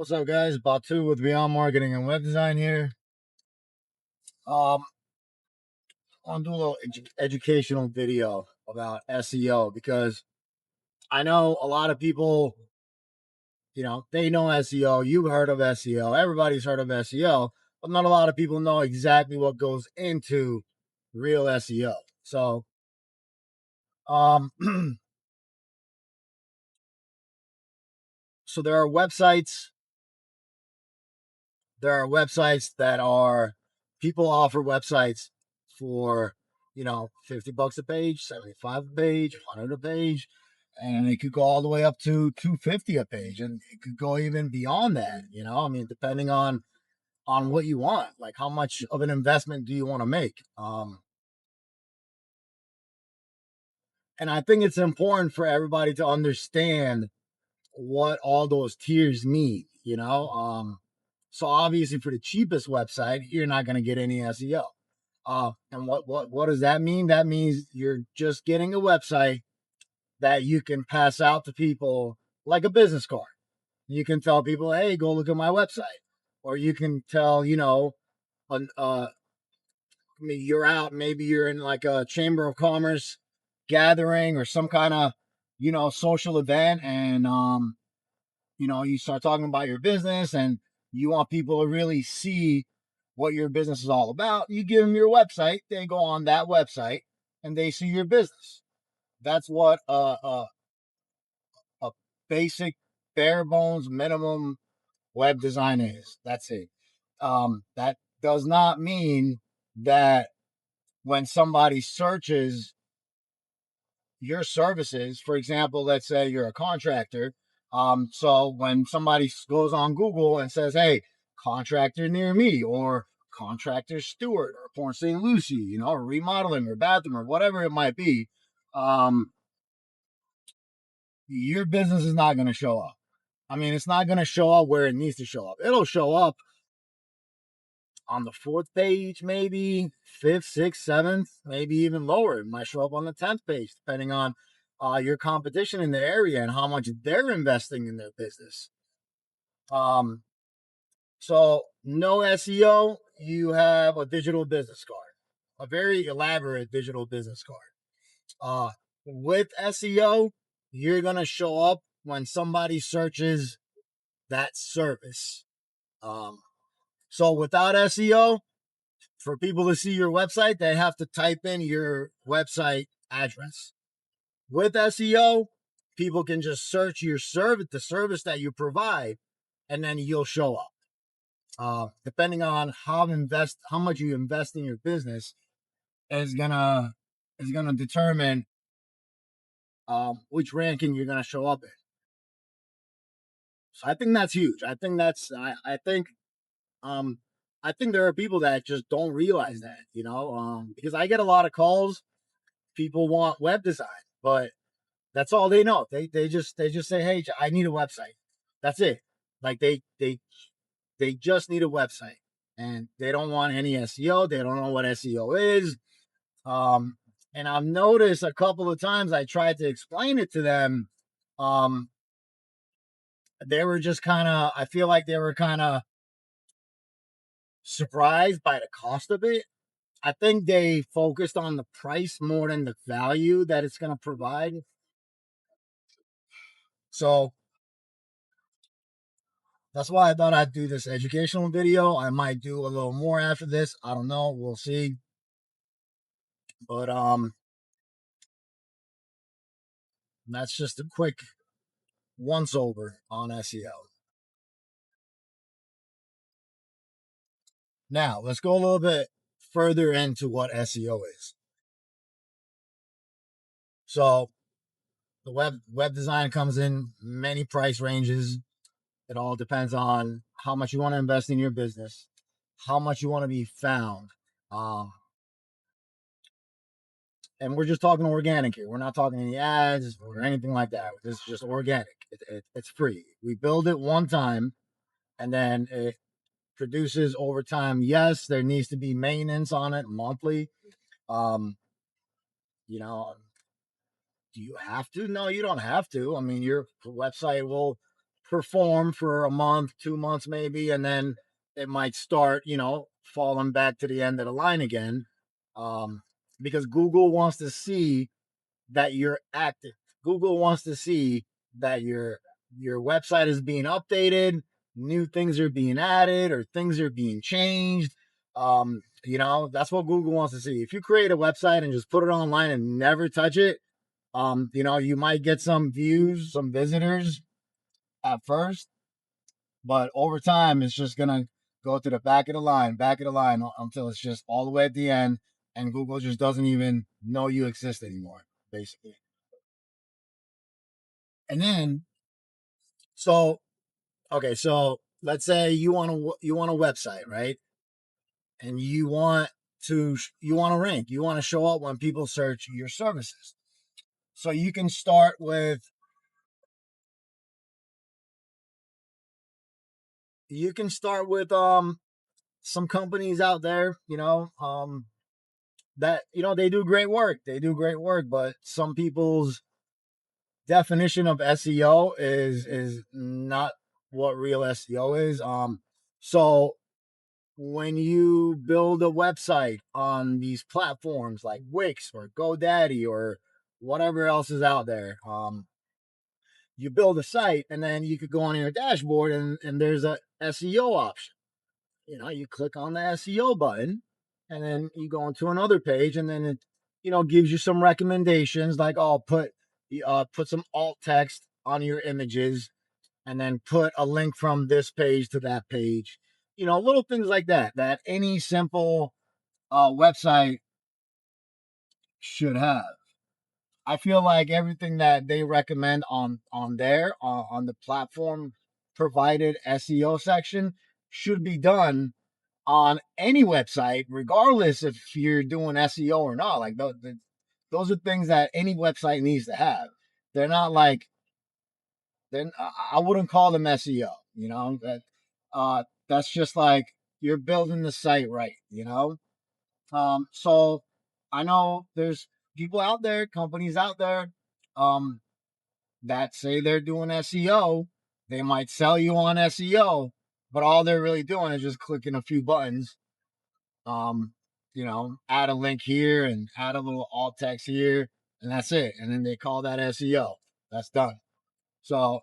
What's up, guys? Batu with Beyond Marketing and Web Design here. I want to do a little educational video about SEO because I know a lot of people, they know SEO. You've heard of SEO. Everybody's heard of SEO, but not a lot of people know exactly what goes into real SEO. So, um, so there are websites that are people offer websites for 50 bucks a page, 75 a page, 100 a page, and it could go all the way up to 250 a page, and it could go even beyond that. I mean, depending on what you want, like how much of an investment do you want to make. And I think it's important for everybody to understand what all those tiers mean. So obviously for the cheapest website, you're not going to get any SEO. And what does that mean? That means you're just getting a website that you can pass out to people like a business card. You can tell people, hey, go look at my website. Or you can tell, you're out, maybe you're in like a chamber of commerce gathering or some kind of, social event, and you start talking about your business and you want people to really see what your business is all about. You give them your website, they go on that website and they see your business. That's what a basic, bare bones, minimum web design is. That's it. That does not mean that when somebody searches your services, for example, let's say you're a contractor. So when somebody goes on Google and says, hey, contractor near me, or contractor Stuart, or Port St. Lucie, or remodeling or bathroom or whatever it might be, your business is not going to show up. I mean, it's not going to show up where it needs to show up. It'll show up on the fourth page, maybe fifth, sixth, seventh, maybe even lower. It might show up on the 10th page, depending on your competition in the area and how much they're investing in their business. So no SEO, you have a digital business card, a very elaborate digital business card. With SEO, you're going to show up when somebody searches that service. So without SEO, for people to see your website, they have to type in your website address. With SEO, people can just search your service, the service that you provide, and then you'll show up. Depending on how much you invest in your business is gonna determine which ranking you're gonna show up in. So I think that's huge. I think there are people that just don't realize that, because I get a lot of calls. People want web design, but that's all they know. They just say, hey, I need a website. That's it. Like they just need a website, and they don't want any SEO. They don't know what SEO is. And I've noticed a couple of times I tried to explain it to them. They were just I feel like they were kind of surprised by the cost of it. I think they focused on the price more than the value that it's going to provide. So that's why I thought I'd do this educational video. I might do a little more after this. I don't know. We'll see. But that's just a quick once over on SEO. Now, let's go a little bit further into what SEO is. So, the web design comes in many price ranges. It all depends on how much you want to invest in your business, how much you want to be found. And we're just talking organic here. We're not talking any ads or anything like that. This is just organic. It's free. We build it one time, and then it produces over time. Yes, there needs to be maintenance on it monthly. You know, do you have to? No, you don't have to. I mean, your website will perform for a month, 2 months maybe, and then it might start, falling back to the end of the line again. Um, because Google wants to see that you're active. Google wants to see that your website is being updated, new things are being added, or things are being changed. That's what Google wants to see. If you create a website and just put it online and never touch it, you might get some views, some visitors at first, but over time, it's just gonna go to the back of the line until it's just all the way at the end, and Google just doesn't even know you exist anymore, basically. And then, so okay, so let's say you want a website, right? And you want to rank, you want to show up when people search your services. So you can start with some companies out there, that they do great work. They do great work, but some people's definition of SEO is not what real SEO is. So when you build a website on these platforms like Wix or GoDaddy or whatever else is out there, you build a site and then you could go on your dashboard and there's a SEO option. You click on the SEO button and then you go into another page and then it gives you some recommendations like, oh, put some alt text on your images and then put a link from this page to that page. Little things like that any simple website should have. I feel like everything that they recommend on there on the platform provided SEO section should be done on any website, regardless if you're doing SEO or not. Like those are things that any website needs to have. They're not like then I wouldn't call them SEO. That's just like you're building the site right. So I know there's people out there, companies out there, um, that say they're doing SEO. They might sell you on SEO, but all they're really doing is just clicking a few buttons. Add a link here and add a little alt text here, and that's it. And then they call that SEO. That's done. So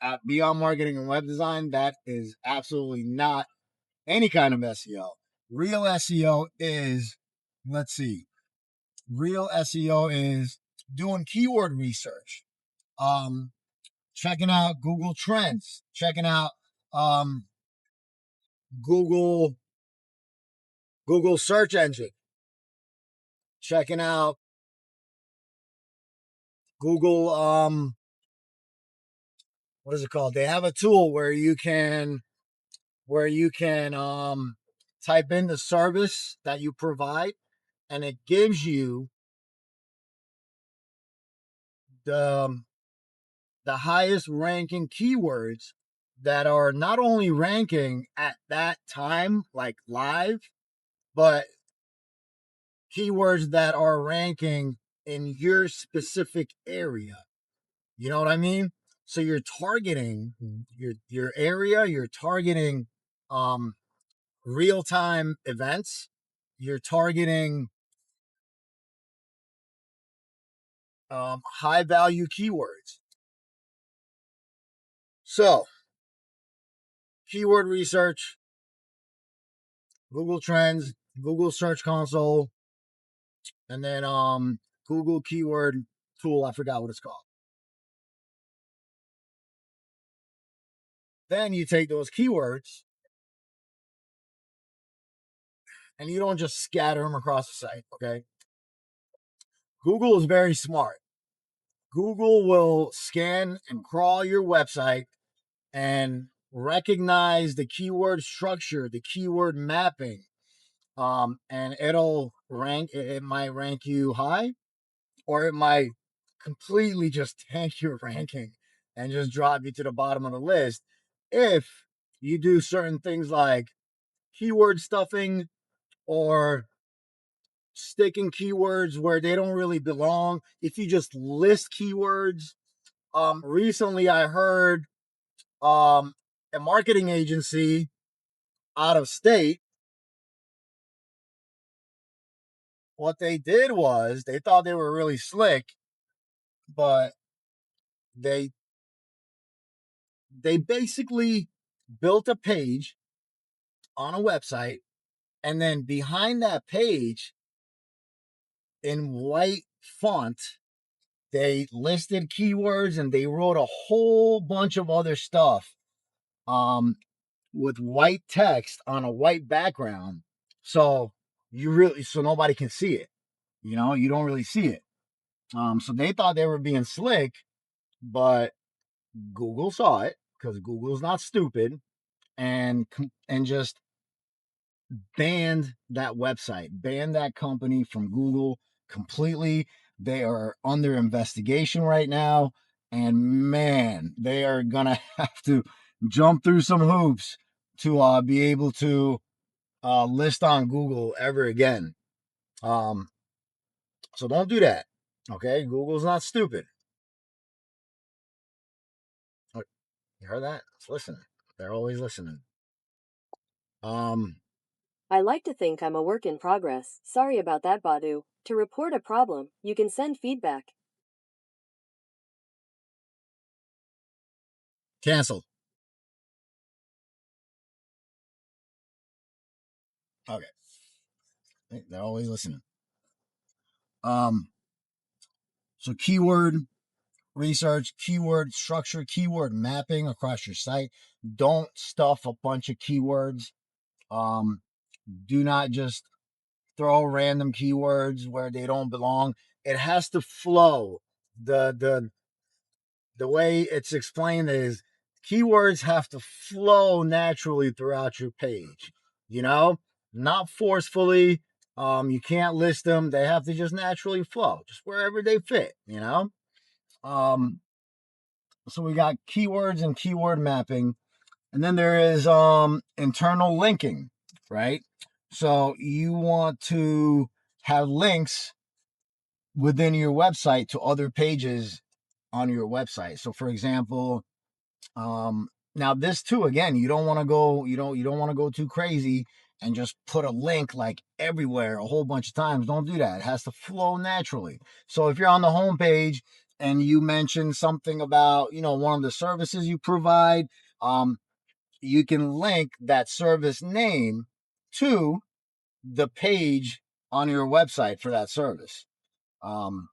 at Beyond Marketing and Web Design, that is absolutely not any kind of SEO. Real SEO is, let's see, real SEO is doing keyword research, um, checking out Google Trends, checking out um, Google Google search engine, checking out Google. What is it called? They have a tool where you can type in the service that you provide, and it gives you the the highest ranking keywords that are not only ranking at that time, like live, but keywords that are ranking in your specific area. You know what I mean? So you're targeting your area, you're targeting um real-time events, you're targeting high value keywords. So, keyword research, Google Trends, Google Search Console, and then Google keyword tool, I forgot what it's called. Then you take those keywords and you don't just scatter them across the site, okay? Google is very smart. Google will scan and crawl your website and recognize the keyword structure, the keyword mapping, and it'll rank. It might rank you high, or it might completely just tank your ranking and just drop you to the bottom of the list if you do certain things like keyword stuffing or sticking keywords where they don't really belong. If you just list keywords, recently I heard a marketing agency out of state, what they did was they thought they were really slick, but they they basically built a page on a website, and then behind that page in white font they listed keywords and they wrote a whole bunch of other stuff um with white text on a white background, so nobody can see it, you don't really see it. So they thought they were being slick, but Google saw it because Google's not stupid, and just banned that website, banned that company from Google completely. They are under investigation right now. And man, they are going to have to jump through some hoops to be able to list on Google ever again. Um, so don't do that. Okay. Google's not stupid. Oh, you heard that? Let's listen. They're always listening. Um, I like to think I'm a work in progress. Sorry about that, Badu. To report a problem, you can send feedback. cancel. Okay. They're always listening. Um, so keyword research, keyword structure, keyword mapping across your site. Don't stuff a bunch of keywords. Um, do not just throw random keywords where they don't belong. It has to flow. The way it's explained is keywords have to flow naturally throughout your page. You know, not forcefully. You can't list them. They have to just naturally flow, just wherever they fit. Um, so we got keywords and keyword mapping, and then there is internal linking, right? So you want to have links within your website to other pages on your website. So for example, now this too, again, you don't want to go too crazy and just put a link like everywhere a whole bunch of times. Don't do that. It has to flow naturally. So if you're on the home page and you mention something about, one of the services you provide, um, you can link that service name to the page on your website for that service. Um,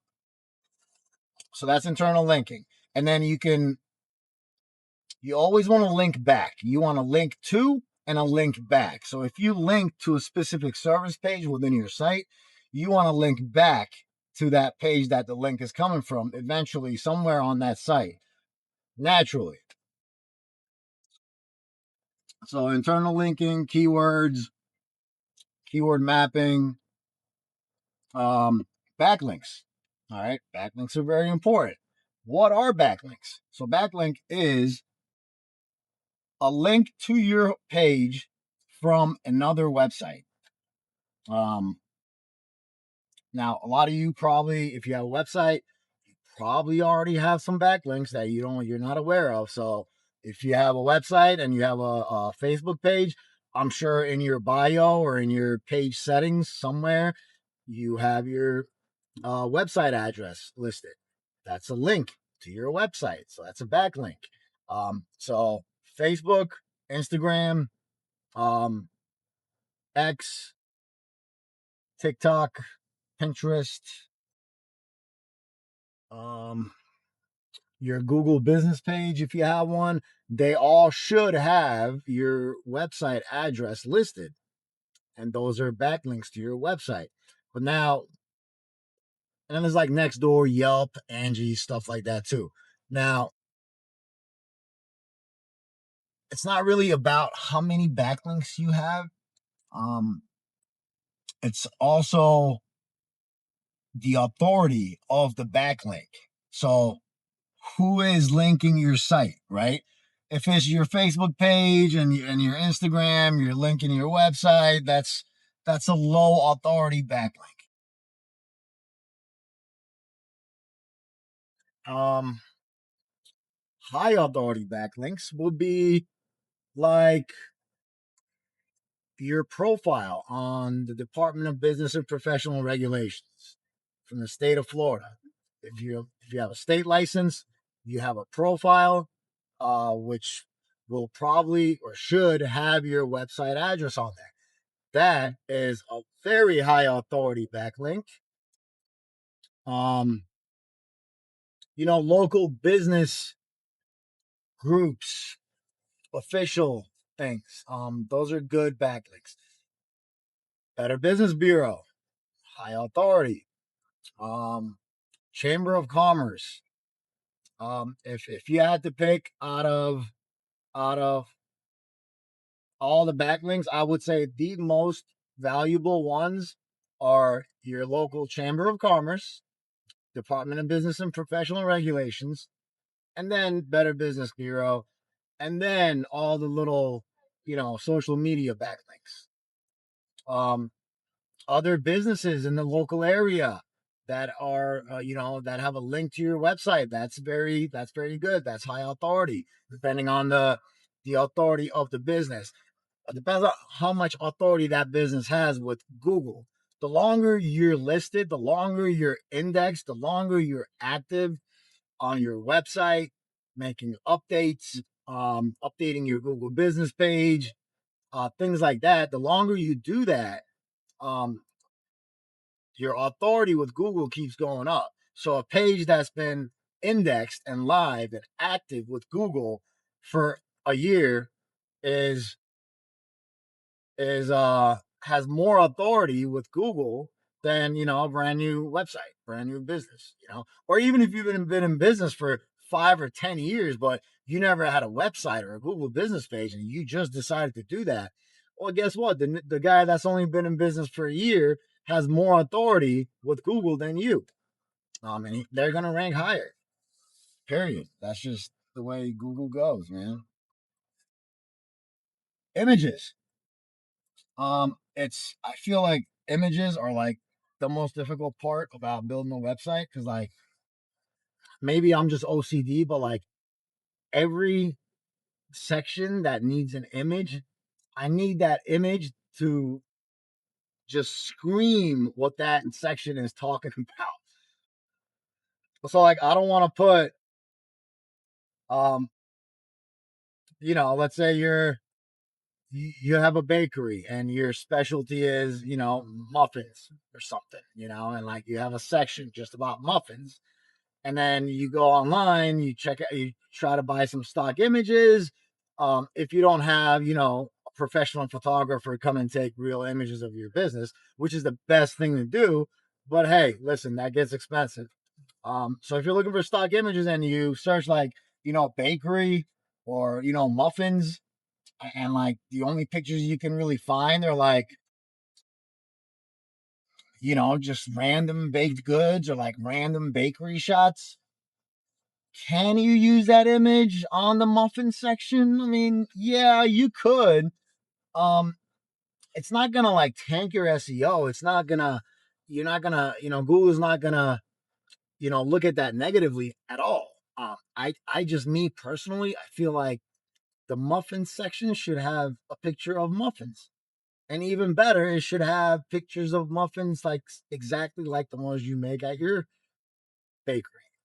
so that's internal linking. And then you always want to link back. You want to link to and a link back. So if you link to a specific service page within your site, you want to link back to that page that the link is coming from eventually somewhere on that site, naturally. So internal linking, keywords, keyword mapping, um, backlinks. All right, backlinks are very important. What are backlinks? So backlink is a link to your page from another website. Um, Now, a lot of you probably, if you have a website, you probably already have some backlinks that you're not aware of. So if you have a website and you have a Facebook page, I'm sure in your bio or in your page settings somewhere, you have your website address listed. That's a link to your website. So that's a backlink. So Facebook, Instagram, um, X, TikTok, Pinterest, um, your Google business page, if you have one, they all should have your website address listed. And those are backlinks to your website. But now, and then there's like Nextdoor, Yelp, Angie, stuff like that too. Now, it's not really about how many backlinks you have. Um, it's also the authority of the backlink. So who is linking your site, right? If it's your Facebook page and your Instagram, you're linking your website, that's a low authority backlink. Um, high authority backlinks would be like your profile on the Department of Business and Professional Regulations from the state of Florida. If you have a state license, you have a profile, which will probably or should have your website address on there. That is a very high authority backlink. Um, Local business groups, official things. Those are good backlinks. Better Business Bureau, high authority. Um, Chamber of Commerce. If you had to pick out of all the backlinks, I would say the most valuable ones are your local Chamber of Commerce, Department of Business and Professional Regulations, and then Better Business Bureau, and then all the little, social media backlinks. Um, Other businesses in the local area that are, that have a link to your website. That's very good. That's high authority, depending on the authority of the business. It depends on how much authority that business has with Google. The longer you're listed, the longer you're indexed, the longer you're active on your website, making updates, updating your Google business page, things like that. The longer you do that, um, your authority with Google keeps going up. So a page that's been indexed and live and active with Google for a year is has more authority with Google than a brand new website, brand new business, or even if you've been in business for 5 or 10 years, but you never had a website or a Google business page, and you just decided to do that. Well, guess what? The guy that's only been in business for a year has more authority with Google than you. And they're gonna rank higher. Period. That's just the way Google goes, man. Images. It's I feel like images are like the most difficult part about building a website because like maybe I'm just OCD, but like every section that needs an image, I need that image to just scream what that section is talking about. So like I don't want to put um let's say you have a bakery and your specialty is muffins or something, and like you have a section just about muffins, and then you go online, you check out, you try to buy some stock images. If you don't have, a professional photographer come and take real images of your business, which is the best thing to do, but hey, listen, that gets expensive. So if you're looking for stock images and you search like, bakery or, muffins, and like the only pictures you can really find are like, just random baked goods or like random bakery shots. Can you use that image on the muffin section? I mean, yeah, you could. Um, it's not gonna like tank your SEO. It's not gonna, you're not gonna, Google's not gonna, look at that negatively at all. I just me personally, I feel like the muffin section should have a picture of muffins. And even better, it should have pictures of muffins like exactly like the ones you make at your bakery.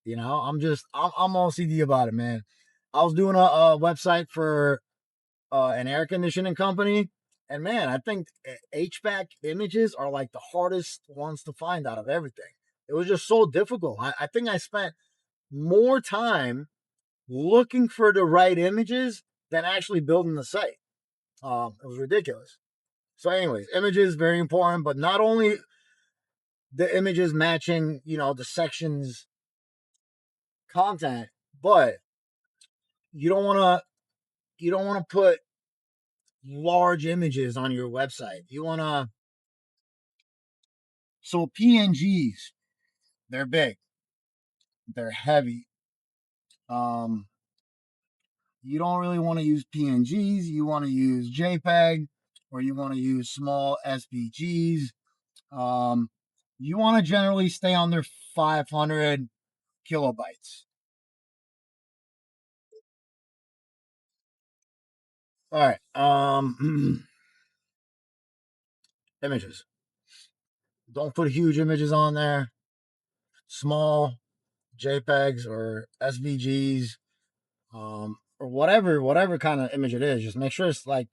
I'm OCD about it, man. I was doing a website for an air conditioning company, and man, I think HVAC images are like the hardest ones to find out of everything. It was just so difficult. I think I spent more time looking for the right images than actually building the site. It was ridiculous. So, anyways, images very important, but not only the images matching, the sections content, but you don't want to put large images on your website. You want to So PNGs, they're big, they're heavy. Um you don't really want to use PNGs, you want to use JPEG or you want to use small SVGs. Um you want to generally stay under 500 kilobytes. All right. Images. Don't put huge images on there. Small JPEGs or SVGs, or whatever kind of image it is. Just make sure it's like,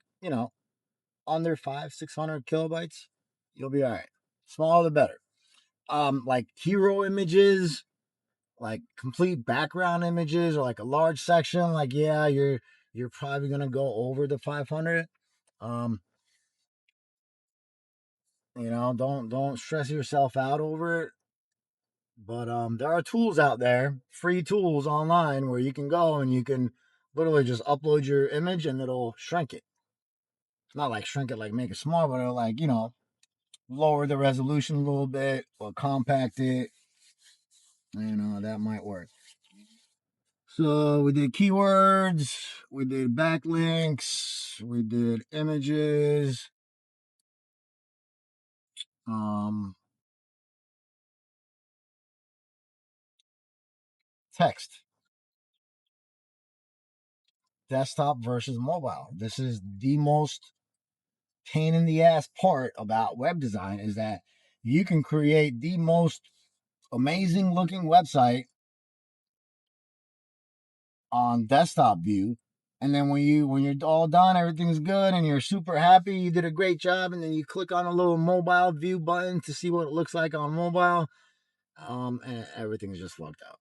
under 500-600 kilobytes. You'll be all right. Smaller the better. Like hero images, like complete background images, or like a large section. Like, yeah, you're probably gonna go over the 500. Um, don't stress yourself out over it. But there are tools out there, free tools online, where you can go and you can literally just upload your image and it'll shrink it. Not like shrink it, like make it small, but it'll, like, lower the resolution a little bit or compact it. That might work. So we did keywords, we did backlinks, we did images, um, text, desktop versus mobile. This is the most pain in the ass part about web design, is that you can create the most amazing looking website on desktop view, and then when you're all done, everything's good and you're super happy, you did a great job, and then you click on a little mobile view button to see what it looks like on mobile, and everything's just fucked up.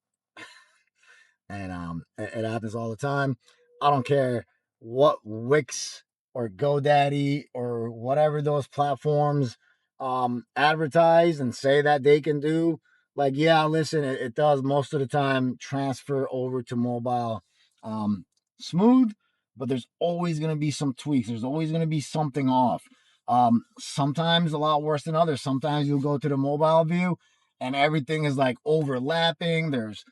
And it happens all the time. I don't care what Wix or GoDaddy or whatever those platforms advertise and say that they can do. Like, yeah, listen, it does most of the time transfer over to mobile smooth, but there's always going to be some tweaks. There's always going to be something off. Sometimes a lot worse than others. Sometimes you'll go to the mobile view and everything is like overlapping. There's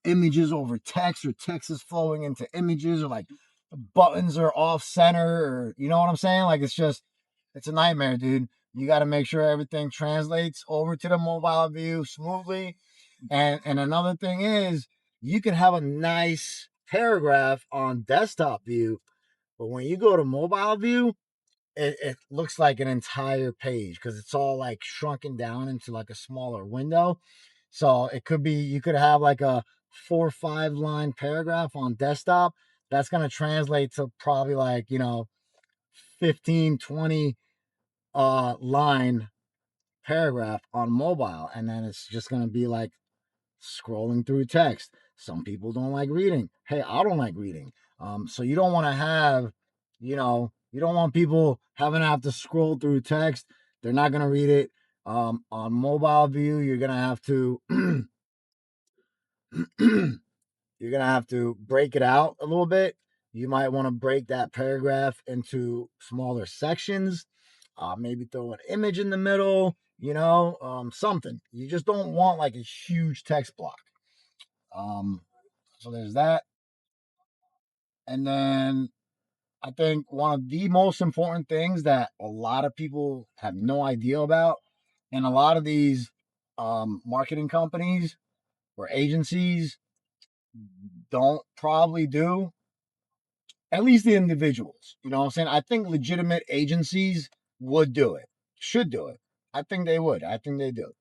images over text, or text is flowing into images, or like buttons are off center, or you know what I'm saying? Like, it's a nightmare, dude. You got to make sure everything translates over to the mobile view smoothly. And another thing is, you can have a nice paragraph on desktop view, but when you go to mobile view, it looks like an entire page because it's all like shrunken down into like a smaller window. So it could be, you could have like a 4 or 5 line paragraph on desktop that's going to translate to probably like 15, 20 line paragraph on mobile, and then it's just going to be like scrolling through text. Some people don't like reading. Hey, I don't like reading. So you don't want to have, you don't want people having to have to scroll through text. They're not going to read it. On mobile view, you're going to have to you're going to have to break it out a little bit. You might want to break that paragraph into smaller sections. Maybe throw an image in the middle, something. You just don't want like a huge text block. Um, so there's that. And then I think one of the most important things that a lot of people have no idea about, and a lot of these marketing companies or agencies don't probably do, at least the individuals. You know what I'm saying? I think legitimate agencies would do it, should do it. I think they would. I think they do.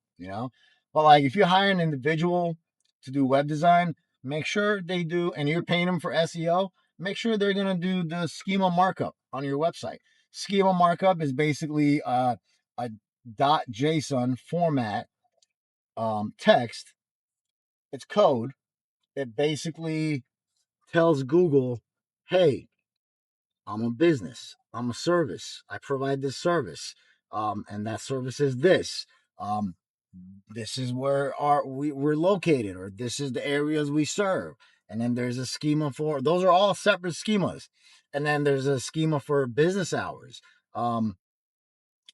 But like, if you hire an individual to do web design, make sure they do, and you're paying them for SEO, make sure they're going to do the schema markup on your website. Schema markup is basically a .json format text. It's code. It basically tells Google, hey, I'm a business. I'm a service. I provide this service. And that service is this. Um, this is where we're located, or this is the areas we serve. And then there's a schema for, those are all separate schemas. And then there's a schema for business hours. Um,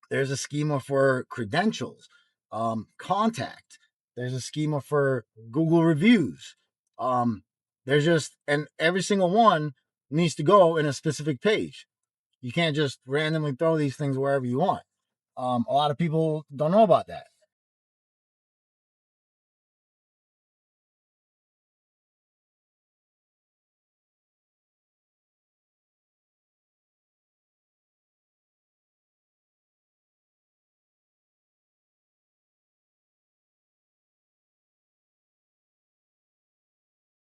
there's a schema for credentials, contact. There's a schema for Google reviews. Um, and every single one needs to go in a specific page. You can't just randomly throw these things wherever you want. A lot of people don't know about that.